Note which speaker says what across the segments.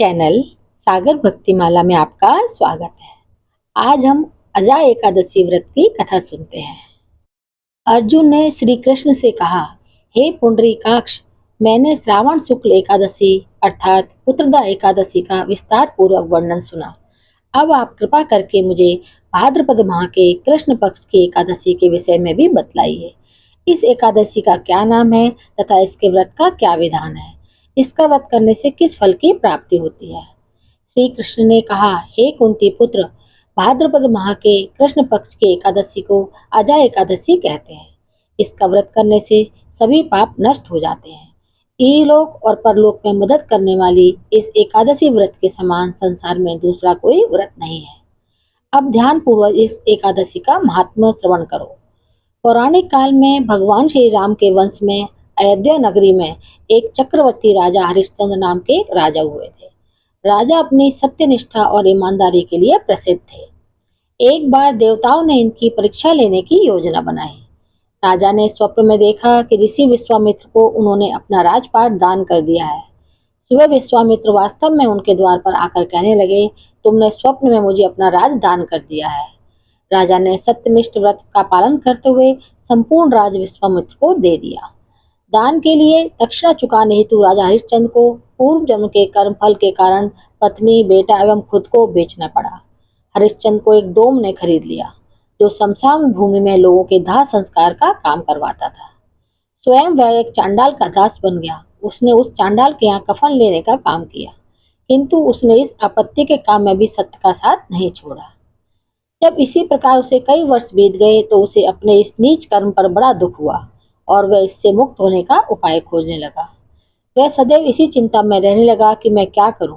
Speaker 1: Channel सागर भक्तिमाला में आपका स्वागत है। आज हम अजा एकादशी व्रत की कथा सुनते हैं। अर्जुन ने श्री कृष्ण से कहा, हे पुंडरीकाक्ष, मैंने श्रावण शुक्ल एकादशी अर्थात पुत्रदा एकादशी का विस्तार पूर्वक वर्णन सुना। अब आप कृपा करके मुझे भाद्रपद माह के कृष्ण पक्ष की एकादशी के विषय में भी बतलाइए। इस एकादशी का क्या नाम है तथा इसके व्रत का क्या विधान है? इसका व्रत करने से किस फल की प्राप्ति होती है? श्री कृष्ण ने कहा, हे कुंती पुत्र, भाद्रपद माह के कृष्ण पक्ष की एकादशी को अजा एकादशी कहते हैं। इसका व्रत करने से सभी पाप नष्ट हो जाते हैं। इहलोक और परलोक में मदद करने वाली इस एकादशी व्रत के समान संसार में दूसरा कोई व्रत नहीं है। अब ध्यान पूर्वक इस एकादशी का महात्म्य श्रवण करो। पौराणिक काल में भगवान श्री राम के वंश में अयोध्या नगरी में एक चक्रवर्ती राजा हरिश्चंद्र नाम के राजा हुए थे। राजा अपनी सत्यनिष्ठा और ईमानदारी के लिए प्रसिद्ध थे। एक बार देवताओं ने इनकी परीक्षा लेने की योजना बनाई। राजा ने स्वप्न में देखा कि ऋषि विश्वामित्र को उन्होंने अपना राजपाट दान कर दिया है। सुबह विश्वामित्र वास्तव में उनके द्वार पर आकर कहने लगे, तुमने स्वप्न में मुझे अपना राज दान कर दिया है। राजा ने सत्यनिष्ठ व्रत का पालन करते हुए संपूर्ण राज विश्वामित्र को दे दिया। दान के लिए दक्षिणा चुकाने हेतु राजा हरिश्चंद्र को पूर्व जन्म के कर्म फल के कारण पत्नी, बेटा एवं खुद को बेचना पड़ा। हरिश्चंद्र को एक डोम ने खरीद लिया, जो शमशान भूमि में लोगों के दाह संस्कार का काम करवाता था। स्वयं वह एक चांडाल का दास बन गया। उसने उस चांडाल के यहाँ कफन लेने का काम किया, किंतु उसने इस आपत्ति के काम में भी सत्य का साथ नहीं छोड़ा। जब इसी प्रकार उसे कई वर्ष बीत गए तो उसे अपने इस नीच कर्म पर बड़ा दुख हुआ और वह इससे मुक्त होने का उपाय खोजने लगा। वह सदैव इसी चिंता में रहने लगा कि मैं क्या करूं,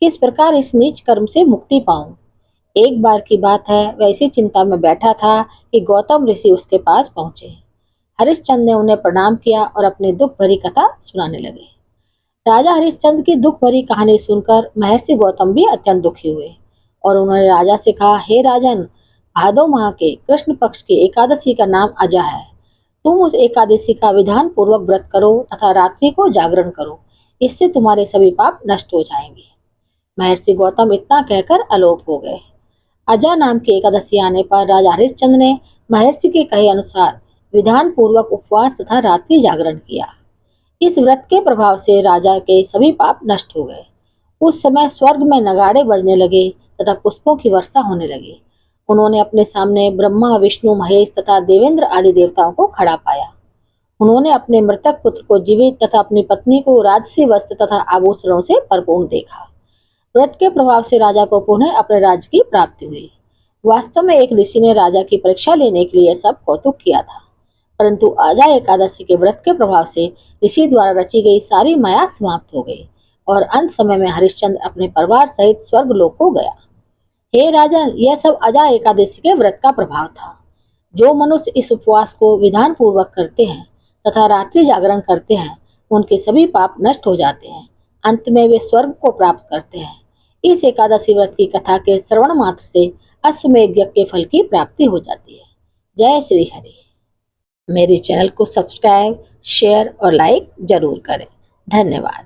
Speaker 1: किस प्रकार इस नीच कर्म से मुक्ति पाऊं। एक बार की बात है, वह इसी चिंता में बैठा था कि गौतम ऋषि उसके पास पहुंचे। हरिश्चंद्र ने उन्हें प्रणाम किया और अपनी दुख भरी कथा सुनाने लगे। राजा हरिश्चंद्र की दुख भरी कहानी सुनकर महर्षि गौतम भी अत्यंत दुखी हुए और उन्होंने राजा से कहा, हे राजन, भादो माह के कृष्ण पक्ष की एकादशी का नाम अजा है। तुम उस एकादशी का विधान पूर्वक व्रत करो तथा रात्रि को जागरण करो। इससे तुम्हारे सभी पाप नष्ट हो जाएंगे। महर्षि गौतम इतना कहकर अलोप हो गए। अजा नाम की एकादशी आने पर राजा हरिश्चंद्र ने महर्षि के कहे अनुसार विधान पूर्वक उपवास तथा रात्रि जागरण किया। इस व्रत के प्रभाव से राजा के सभी पाप नष्ट हो गए। उस समय स्वर्ग में नगाड़े बजने लगे तथा पुष्पों की वर्षा होने लगी। उन्होंने अपने सामने ब्रह्मा, विष्णु, महेश तथा देवेंद्र आदि देवताओं को खड़ा पाया। उन्होंने अपने मृतक पुत्र को जीवित तथा अपनी पत्नी को राजसी वस्त्र तथा आभूषणों से परिपूर्ण देखा। व्रत के प्रभाव से राजा को पुनः अपने राज्य की प्राप्ति हुई। वास्तव में एक ऋषि ने राजा की परीक्षा लेने के लिए सब कौतुक किया था, परंतु अजा एकादशी के व्रत के प्रभाव से ऋषि द्वारा रची गई सारी माया समाप्त हो गई और अंत समय में हरिश्चंद्र अपने परिवार सहित स्वर्ग लोक को गया। हे राजन, यह सब अजा एकादशी के व्रत का प्रभाव था। जो मनुष्य इस उपवास को विधान पूर्वक करते हैं तथा रात्रि जागरण करते हैं, उनके सभी पाप नष्ट हो जाते हैं। अंत में वे स्वर्ग को प्राप्त करते हैं। इस एकादशी व्रत की कथा के श्रवण मात्र से अश्वमेध यज्ञ के फल की प्राप्ति हो जाती है। जय श्री हरि। मेरे चैनल को सब्सक्राइब, शेयर और लाइक जरूर करें। धन्यवाद।